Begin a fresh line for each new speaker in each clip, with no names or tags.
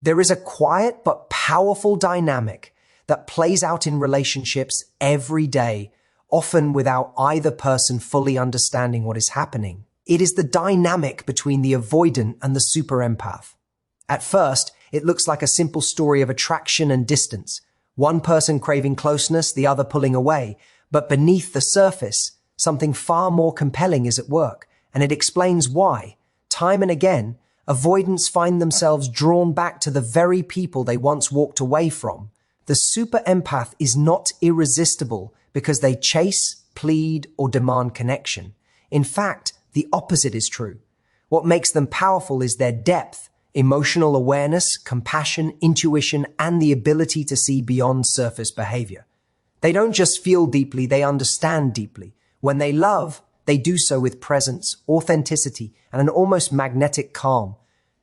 There is a quiet but powerful dynamic that plays out in relationships every day, often without either person fully understanding what is happening. It is the dynamic between the avoidant and the super empath. At first, it looks like a simple story of attraction and distance, one person craving closeness, the other pulling away. But beneath the surface, something far more compelling is at work, and it explains why. Time and again, avoidants find themselves drawn back to the very people they once walked away from. The super empath is not irresistible because they chase, plead, or demand connection. In fact, the opposite is true. What makes them powerful is their depth, emotional awareness, compassion, intuition, and the ability to see beyond surface behavior. They don't just feel deeply, they understand deeply. When they love, they do so with presence, authenticity, and an almost magnetic calm.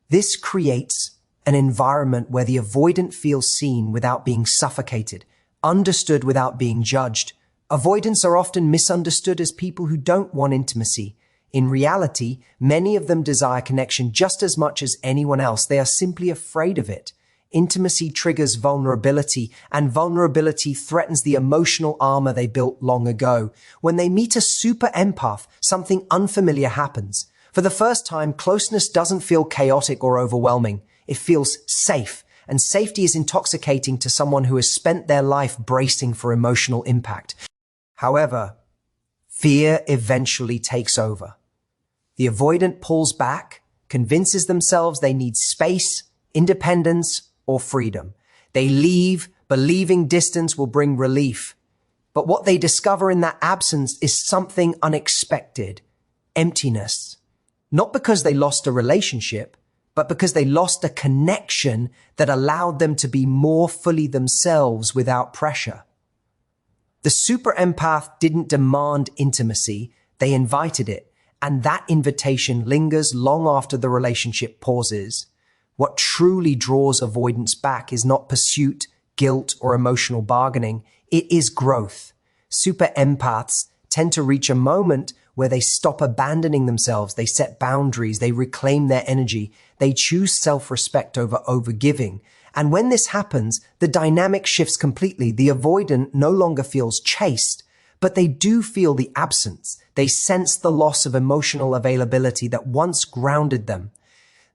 This creates an environment where the avoidant feels seen without being suffocated, understood without being judged. Avoidants are often misunderstood as people who don't want intimacy. In reality, many of them desire connection just as much as anyone else. They are simply afraid of it. Intimacy triggers vulnerability, and vulnerability threatens the emotional armor they built long ago. When they meet a super empath, something unfamiliar happens. For the first time, closeness doesn't feel chaotic or overwhelming. It feels safe, and safety is intoxicating to someone who has spent their life bracing for emotional impact. However, fear eventually takes over. The avoidant pulls back, convinces themselves they need space, independence, or freedom. They leave, believing distance will bring relief. But what they discover in that absence is something unexpected: emptiness. Not because they lost a relationship, but because they lost a connection that allowed them to be more fully themselves without pressure. The super empath didn't demand intimacy, they invited it, and that invitation lingers long after the relationship pauses. What truly draws avoidance back is not pursuit, guilt, or emotional bargaining. It is growth. Super empaths tend to reach a moment where they stop abandoning themselves, they set boundaries, they reclaim their energy, they choose self-respect over overgiving. And when this happens, the dynamic shifts completely. The avoidant no longer feels chased, but they do feel the absence. They sense the loss of emotional availability that once grounded them.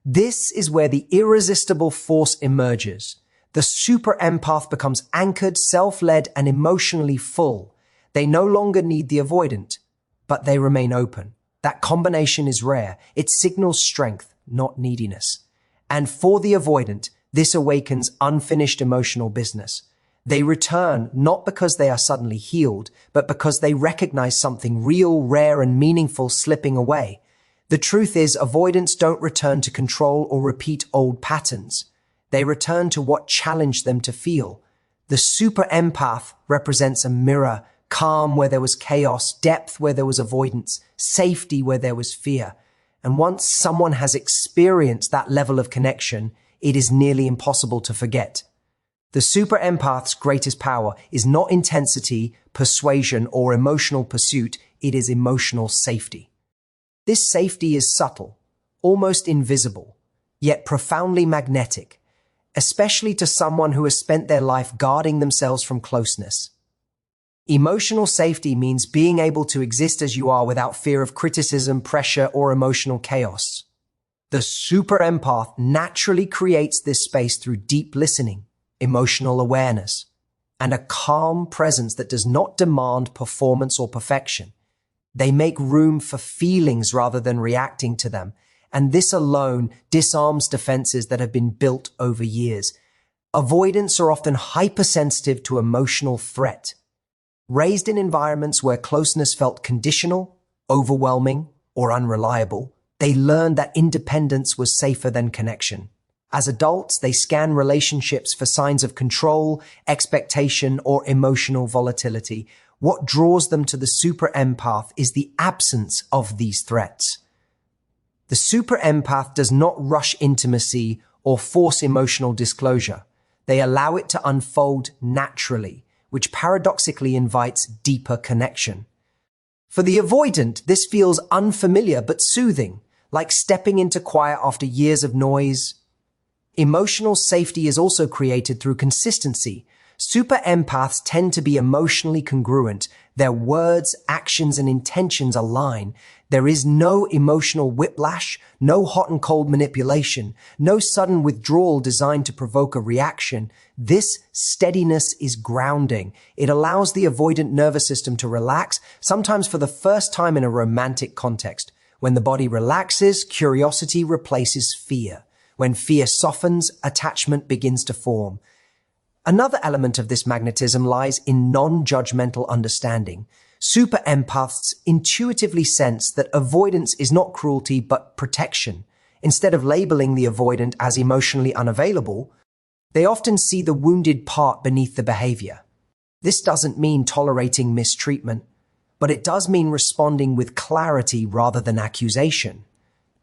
This is where the irresistible force emerges. The super empath becomes anchored, self-led, and emotionally full. They no longer need the avoidant, but they remain open. That combination is rare. It signals strength, not neediness. And for the avoidant, this awakens unfinished emotional business. They return not because they are suddenly healed, but because they recognize something real, rare, and meaningful slipping away. The truth is, avoidants don't return to control or repeat old patterns. They return to what challenged them to feel. The super empath represents a mirror: calm where there was chaos, depth where there was avoidance, safety where there was fear. And once someone has experienced that level of connection, it is nearly impossible to forget. The super empath's greatest power is not intensity, persuasion, or emotional pursuit. It is emotional safety. This safety is subtle, almost invisible, yet profoundly magnetic, especially to someone who has spent their life guarding themselves from closeness. Emotional safety means being able to exist as you are without fear of criticism, pressure, or emotional chaos. The super empath naturally creates this space through deep listening, emotional awareness, and a calm presence that does not demand performance or perfection. They make room for feelings rather than reacting to them, and this alone disarms defenses that have been built over years. Avoidants are often hypersensitive to emotional threat. Raised in environments where closeness felt conditional, overwhelming, or unreliable, they learned that independence was safer than connection. As adults, they scan relationships for signs of control, expectation, or emotional volatility. What draws them to the super empath is the absence of these threats. The super empath does not rush intimacy or force emotional disclosure. They allow it to unfold naturally, which paradoxically invites deeper connection. For the avoidant, this feels unfamiliar but soothing, like stepping into quiet after years of noise. Emotional safety is also created through consistency. Super empaths tend to be emotionally congruent. Their words, actions, and intentions align. There is no emotional whiplash, no hot and cold manipulation, no sudden withdrawal designed to provoke a reaction. This steadiness is grounding. It allows the avoidant nervous system to relax, sometimes for the first time in a romantic context. When the body relaxes, curiosity replaces fear. When fear softens, attachment begins to form. Another element of this magnetism lies in non-judgmental understanding. Super empaths intuitively sense that avoidance is not cruelty but protection. Instead of labeling the avoidant as emotionally unavailable, they often see the wounded part beneath the behavior. This doesn't mean tolerating mistreatment, but it does mean responding with clarity rather than accusation.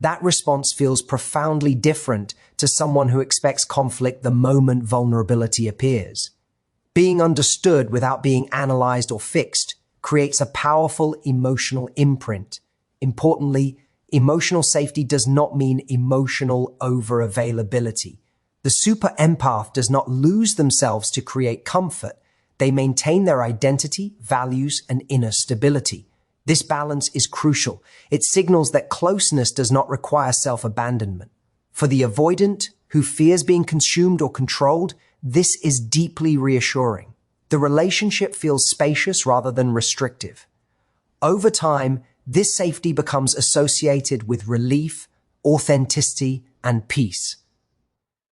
That response feels profoundly different to someone who expects conflict the moment vulnerability appears. Being understood without being analyzed or fixed creates a powerful emotional imprint. Importantly, emotional safety does not mean emotional over-availability. The super empath does not lose themselves to create comfort. They maintain their identity, values, and inner stability. This balance is crucial. It signals that closeness does not require self-abandonment. For the avoidant, who fears being consumed or controlled, this is deeply reassuring. The relationship feels spacious rather than restrictive. Over time, this safety becomes associated with relief, authenticity, and peace.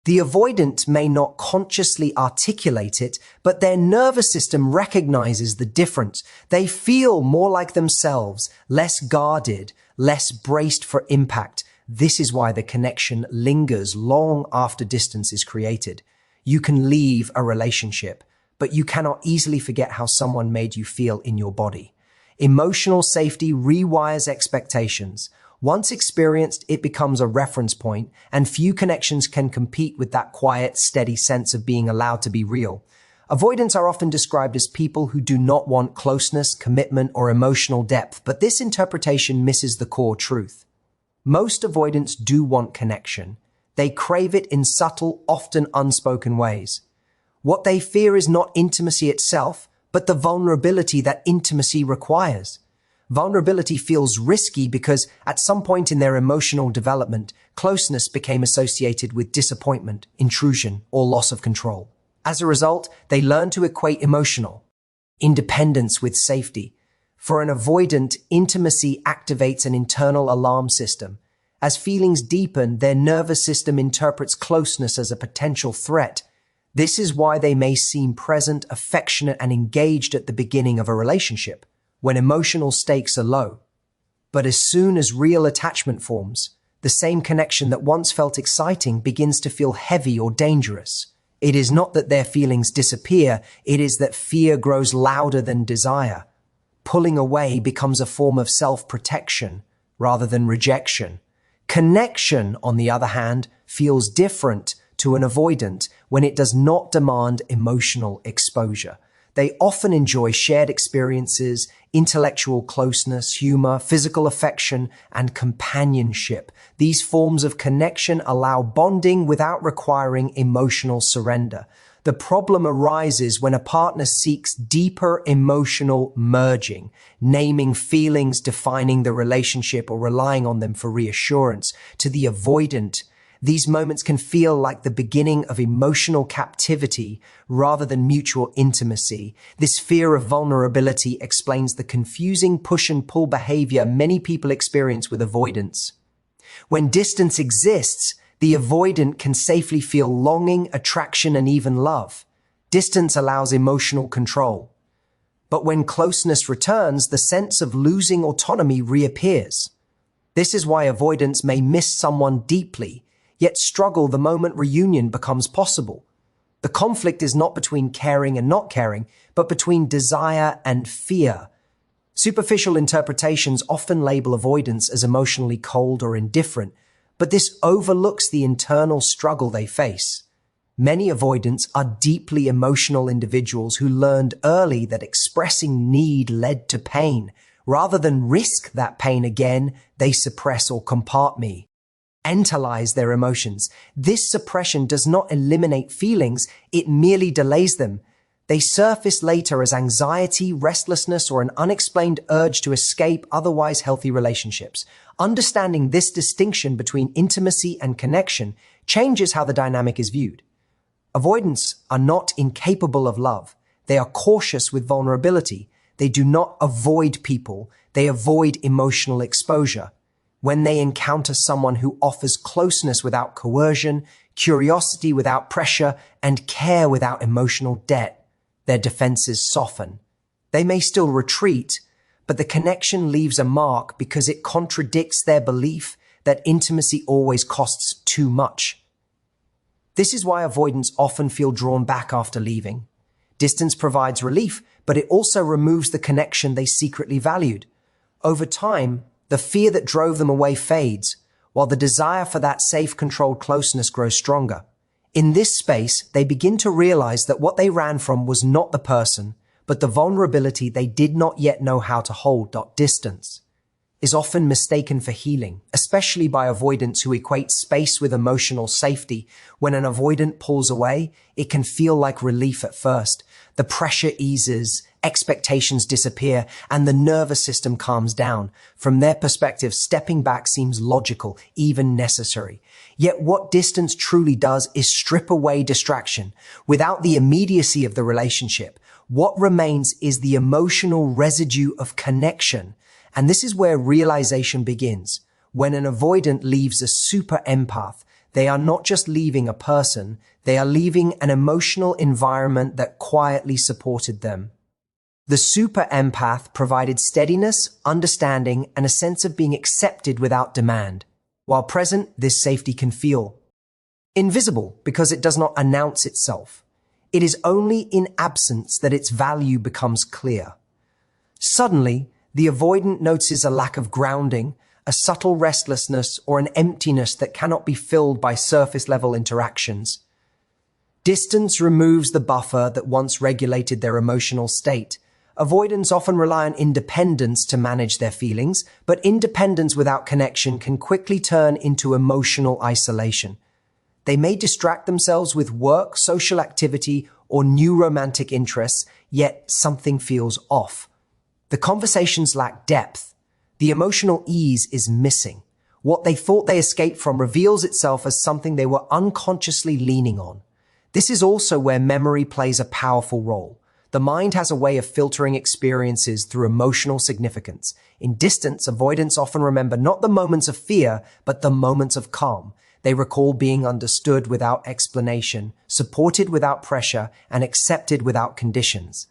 The avoidant may not consciously articulate it, but their nervous system recognizes the difference. They feel more like themselves, less guarded, less braced for impact. This is why the connection lingers long after distance is created. You can leave a relationship, but you cannot easily forget how someone made you feel in your body. Emotional safety rewires expectations. Once experienced, it becomes a reference point, and few connections can compete with that quiet, steady sense of being allowed to be real. Avoidants are often described as people who do not want closeness, commitment, or emotional depth, but this interpretation misses the core truth. Most avoidants do want connection. They crave it in subtle, often unspoken ways. What they fear is not intimacy itself, but the vulnerability that intimacy requires. Vulnerability feels risky because at some point in their emotional development, closeness became associated with disappointment, intrusion, or loss of control. As a result, they learn to equate emotional independence with safety. For an avoidant, intimacy activates an internal alarm system. As feelings deepen, their nervous system interprets closeness as a potential threat. This is why they may seem present, affectionate, and engaged at the beginning of a relationship, when emotional stakes are low. But as soon as real attachment forms, the same connection that once felt exciting begins to feel heavy or dangerous. It is not that their feelings disappear, it is that fear grows louder than desire. Pulling away becomes a form of self-protection rather than rejection. Connection, on the other hand, feels different to an avoidant when it does not demand emotional exposure. They often enjoy shared experiences, intellectual closeness, humor, physical affection, and companionship. These forms of connection allow bonding without requiring emotional surrender. The problem arises when a partner seeks deeper emotional merging, naming feelings, defining the relationship, or relying on them for reassurance. To the avoidant, these moments can feel like the beginning of emotional captivity rather than mutual intimacy. This fear of vulnerability explains the confusing push and pull behavior many people experience with avoidance. When distance exists, the avoidant can safely feel longing, attraction, and even love. Distance allows emotional control. But when closeness returns, the sense of losing autonomy reappears. This is why avoidants may miss someone deeply, yet struggle the moment reunion becomes possible. The conflict is not between caring and not caring, but between desire and fear. Superficial interpretations often label avoidance as emotionally cold or indifferent, but this overlooks the internal struggle they face. Many avoidants are deeply emotional individuals who learned early that expressing need led to pain. Rather than risk that pain again, they suppress or compartment. compartmentalize their emotions. This suppression does not eliminate feelings, it merely delays them. They surface later as anxiety, restlessness, or an unexplained urge to escape otherwise healthy relationships. Understanding this distinction between intimacy and connection changes how the dynamic is viewed. Avoidants are not incapable of love. They are cautious with vulnerability. They do not avoid people. They avoid emotional exposure. When they encounter someone who offers closeness without coercion, curiosity without pressure, and care without emotional debt, their defenses soften. They may still retreat, but the connection leaves a mark because it contradicts their belief that intimacy always costs too much. This is why avoidants often feel drawn back after leaving. Distance provides relief, but it also removes the connection they secretly valued. Over time, the fear that drove them away fades, while the desire for that safe, controlled closeness grows stronger. In this space, they begin to realize that what they ran from was not the person, but the vulnerability they did not yet know how to hold. Distance is often mistaken for healing, especially by avoidants who equate space with emotional safety. When an avoidant pulls away, it can feel like relief at first. The pressure eases, expectations disappear, and the nervous system calms down. From their perspective, stepping back seems logical, even necessary. Yet what distance truly does is strip away distraction. Without the immediacy of the relationship, what remains is the emotional residue of connection. And this is where realization begins. When an avoidant leaves a super empath, they are not just leaving a person, they are leaving an emotional environment that quietly supported them. The super empath provided steadiness, understanding, and a sense of being accepted without demand. While present, this safety can feel invisible because it does not announce itself. It is only in absence that its value becomes clear. Suddenly, the avoidant notices a lack of grounding, a subtle restlessness, or an emptiness that cannot be filled by surface-level interactions. Distance removes the buffer that once regulated their emotional state. Avoidants often rely on independence to manage their feelings, but independence without connection can quickly turn into emotional isolation. They may distract themselves with work, social activity, or new romantic interests, yet something feels off. The conversations lack depth. The emotional ease is missing. What they thought they escaped from reveals itself as something they were unconsciously leaning on. This is also where memory plays a powerful role. The mind has a way of filtering experiences through emotional significance. In distance, avoidants often remember not the moments of fear, but the moments of calm. They recall being understood without explanation, supported without pressure, and accepted without conditions.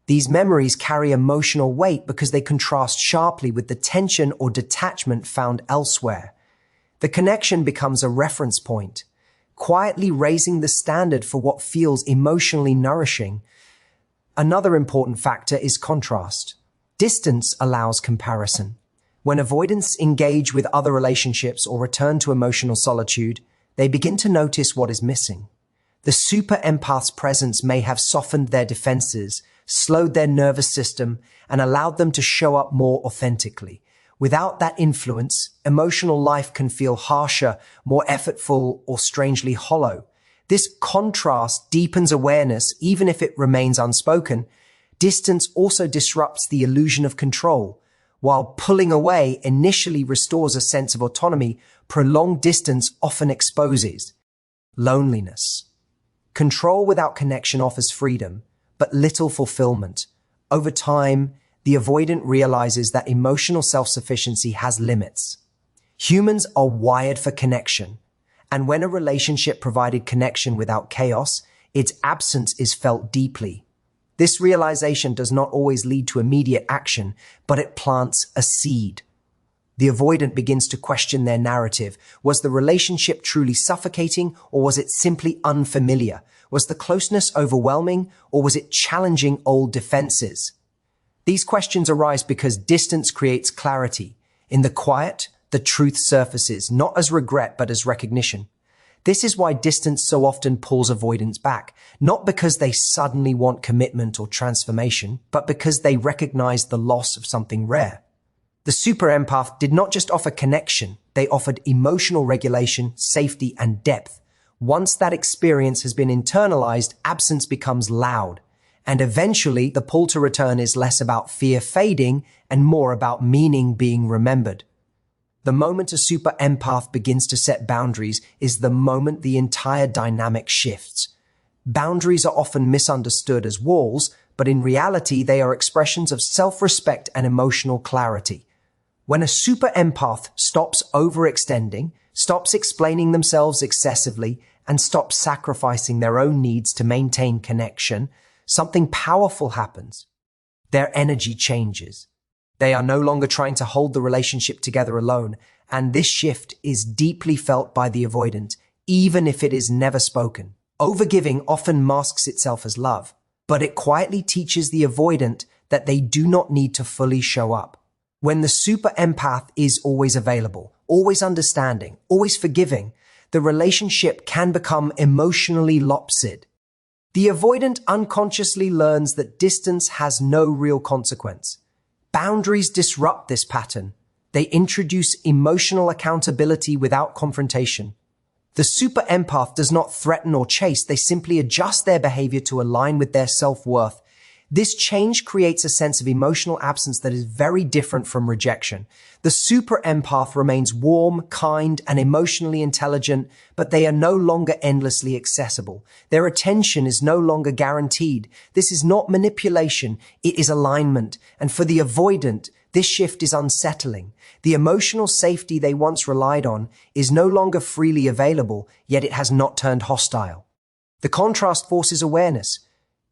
These memories carry emotional weight because they contrast sharply with the tension or detachment found elsewhere. The connection becomes a reference point, quietly raising the standard for what feels emotionally nourishing. Another important factor is contrast. Distance allows comparison. When avoidants engage with other relationships or return to emotional solitude, they begin to notice what is missing. The super empath's presence may have softened their defenses, slowed their nervous system, and allowed them to show up more authentically. Without that influence, emotional life can feel harsher, more effortful, or strangely hollow. This contrast deepens awareness, even if it remains unspoken. Distance also disrupts the illusion of control. While pulling away initially restores a sense of autonomy, prolonged distance often exposes loneliness. Control without connection offers freedom, but little fulfillment. Over time, the avoidant realizes that emotional self-sufficiency has limits. Humans are wired for connection, and when a relationship provided connection without chaos, its absence is felt deeply. This realization does not always lead to immediate action, but it plants a seed. The avoidant begins to question their narrative. Was the relationship truly suffocating, or was it simply unfamiliar? Was the closeness overwhelming, or was it challenging old defenses? These questions arise because distance creates clarity. In the quiet, the truth surfaces, not as regret, but as recognition. This is why distance so often pulls avoidants back, not because they suddenly want commitment or transformation, but because they recognize the loss of something rare. The super empath did not just offer connection, they offered emotional regulation, safety, and depth. Once that experience has been internalized, absence becomes loud. And eventually, the pull to return is less about fear fading and more about meaning being remembered. The moment a super empath begins to set boundaries is the moment the entire dynamic shifts. Boundaries are often misunderstood as walls, but in reality, they are expressions of self-respect and emotional clarity. When a super empath stops overextending, stops explaining themselves excessively, and stops sacrificing their own needs to maintain connection, something powerful happens. Their energy changes. They are no longer trying to hold the relationship together alone, and this shift is deeply felt by the avoidant, even if it is never spoken. Overgiving often masks itself as love, but it quietly teaches the avoidant that they do not need to fully show up. When the super empath is always available, always understanding, always forgiving, the relationship can become emotionally lopsided. The avoidant unconsciously learns that distance has no real consequence. Boundaries disrupt this pattern. They introduce emotional accountability without confrontation. The super empath does not threaten or chase, they simply adjust their behavior to align with their self-worth. This change creates a sense of emotional absence that is very different from rejection. The super empath remains warm, kind, and emotionally intelligent, but they are no longer endlessly accessible. Their attention is no longer guaranteed. This is not manipulation, it is alignment. And for the avoidant, this shift is unsettling. The emotional safety they once relied on is no longer freely available, yet it has not turned hostile. The contrast forces awareness.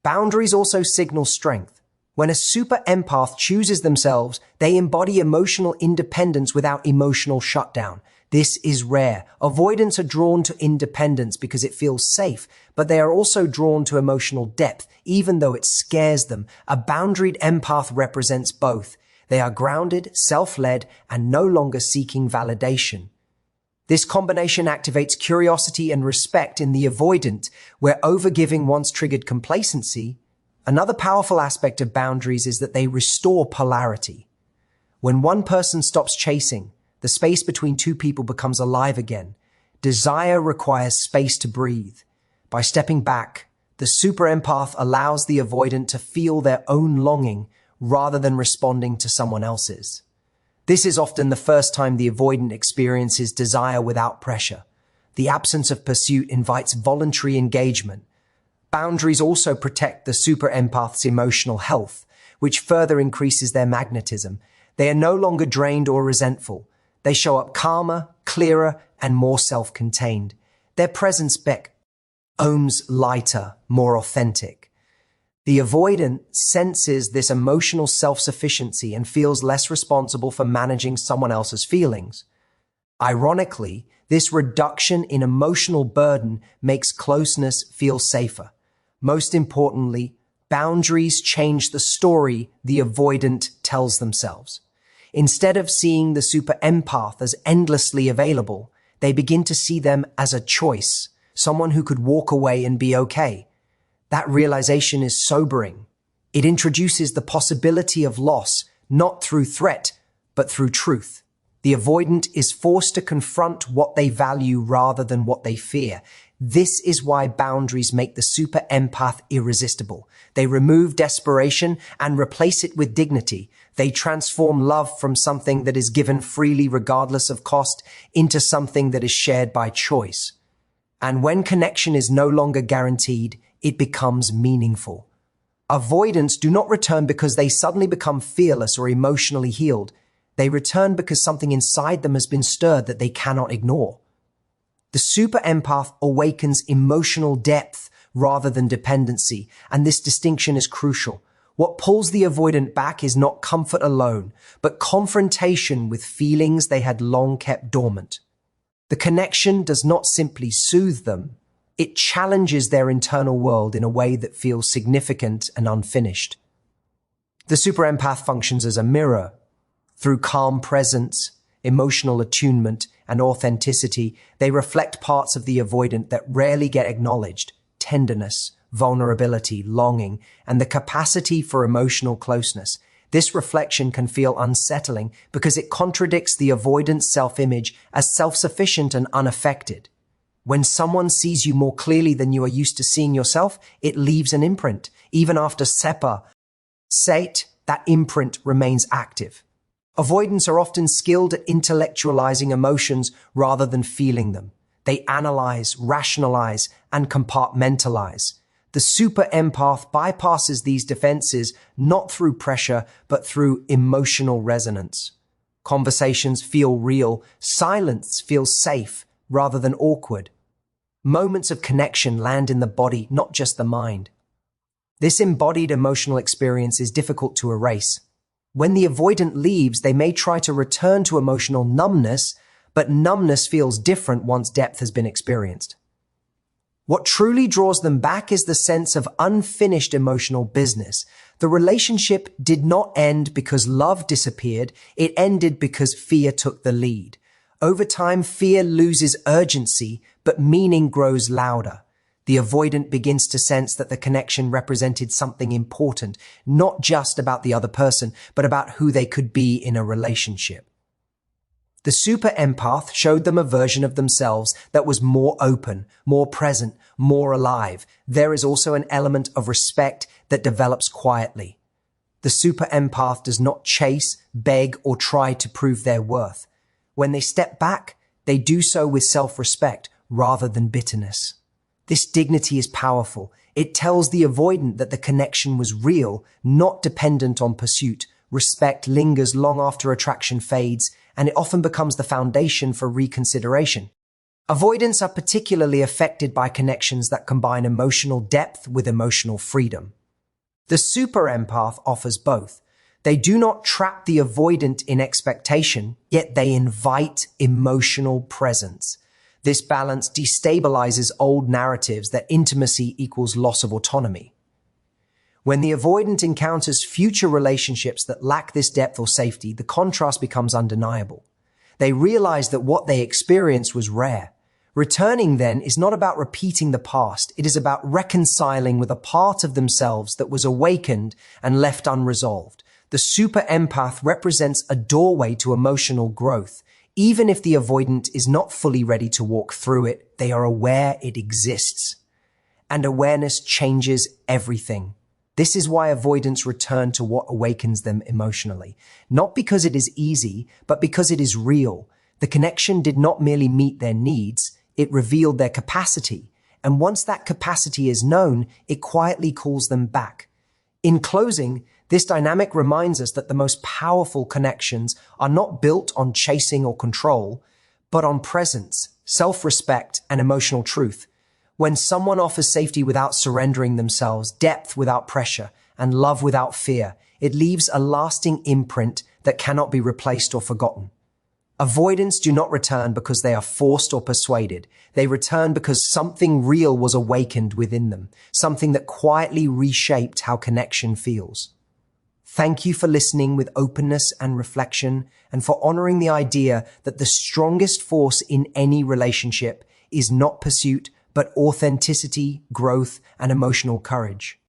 Boundaries also signal strength. When a super empath chooses themselves, they embody emotional independence without emotional shutdown. This is rare. Avoidants are drawn to independence because it feels safe, but they are also drawn to emotional depth, even though it scares them. A boundaried empath represents both. They are grounded, self-led, and no longer seeking validation. This combination activates curiosity and respect in the avoidant, where overgiving once triggered complacency. Another powerful aspect of boundaries is that they restore polarity. When one person stops chasing, the space between two people becomes alive again. Desire requires space to breathe. By stepping back, the super empath allows the avoidant to feel their own longing rather than responding to someone else's. This is often the first time the avoidant experiences desire without pressure. The absence of pursuit invites voluntary engagement. Boundaries also protect the super empath's emotional health, which further increases their magnetism. They are no longer drained or resentful. They show up calmer, clearer, and more self-contained. Their presence becomes lighter, more authentic. The avoidant senses this emotional self-sufficiency and feels less responsible for managing someone else's feelings. Ironically, this reduction in emotional burden makes closeness feel safer. Most importantly, boundaries change the story the avoidant tells themselves. Instead of seeing the super empath as endlessly available, they begin to see them as a choice, someone who could walk away and be okay. That realization is sobering. It introduces the possibility of loss, not through threat, but through truth. The avoidant is forced to confront what they value rather than what they fear. This is why boundaries make the super empath irresistible. They remove desperation and replace it with dignity. They transform love from something that is given freely regardless of cost into something that is shared by choice. And when connection is no longer guaranteed, it becomes meaningful. Avoidants do not return because they suddenly become fearless or emotionally healed. They return because something inside them has been stirred that they cannot ignore. The super empath awakens emotional depth rather than dependency, and this distinction is crucial. What pulls the avoidant back is not comfort alone, but confrontation with feelings they had long kept dormant. The connection does not simply soothe them, it challenges their internal world in a way that feels significant and unfinished. The super empath functions as a mirror. Through calm presence, emotional attunement, and authenticity, they reflect parts of the avoidant that rarely get acknowledged: tenderness, vulnerability, longing, and the capacity for emotional closeness. This reflection can feel unsettling because it contradicts the avoidant self-image as self-sufficient and unaffected. When someone sees you more clearly than you are used to seeing yourself, it leaves an imprint. Even after sate, that imprint remains active. Avoidants are often skilled at intellectualizing emotions rather than feeling them. They analyze, rationalize, and compartmentalize. The super empath bypasses these defenses not through pressure, but through emotional resonance. Conversations feel real, silence feels safe rather than awkward. Moments of connection land in the body, not just the mind. This embodied emotional experience is difficult to erase. When the avoidant leaves, they may try to return to emotional numbness, but numbness feels different once depth has been experienced. What truly draws them back is the sense of unfinished emotional business. The relationship did not end because love disappeared, it ended because fear took the lead. Over time, fear loses urgency, but meaning grows louder. The avoidant begins to sense that the connection represented something important, not just about the other person, but about who they could be in a relationship. The super empath showed them a version of themselves that was more open, more present, more alive. There is also an element of respect that develops quietly. The super empath does not chase, beg, or try to prove their worth. When they step back, they do so with self-respect rather than bitterness. This dignity is powerful. It tells the avoidant that the connection was real, not dependent on pursuit. Respect lingers long after attraction fades, and it often becomes the foundation for reconsideration. Avoidants are particularly affected by connections that combine emotional depth with emotional freedom. The super empath offers both. They do not trap the avoidant in expectation, yet they invite emotional presence. This balance destabilizes old narratives that intimacy equals loss of autonomy. When the avoidant encounters future relationships that lack this depth or safety, the contrast becomes undeniable. They realize that what they experienced was rare. Returning then is not about repeating the past. It is about reconciling with a part of themselves that was awakened and left unresolved. The super empath represents a doorway to emotional growth. Even if the avoidant is not fully ready to walk through it, they are aware it exists. And awareness changes everything. This is why avoidants return to what awakens them emotionally. Not because it is easy, but because it is real. The connection did not merely meet their needs, it revealed their capacity. And once that capacity is known, it quietly calls them back. In closing, this dynamic reminds us that the most powerful connections are not built on chasing or control, but on presence, self-respect, and emotional truth. When someone offers safety without surrendering themselves, depth without pressure, and love without fear, it leaves a lasting imprint that cannot be replaced or forgotten. Avoidants do not return because they are forced or persuaded. They return because something real was awakened within them, something that quietly reshaped how connection feels. Thank you for listening with openness and reflection, and for honoring the idea that the strongest force in any relationship is not pursuit, but authenticity, growth, and emotional courage.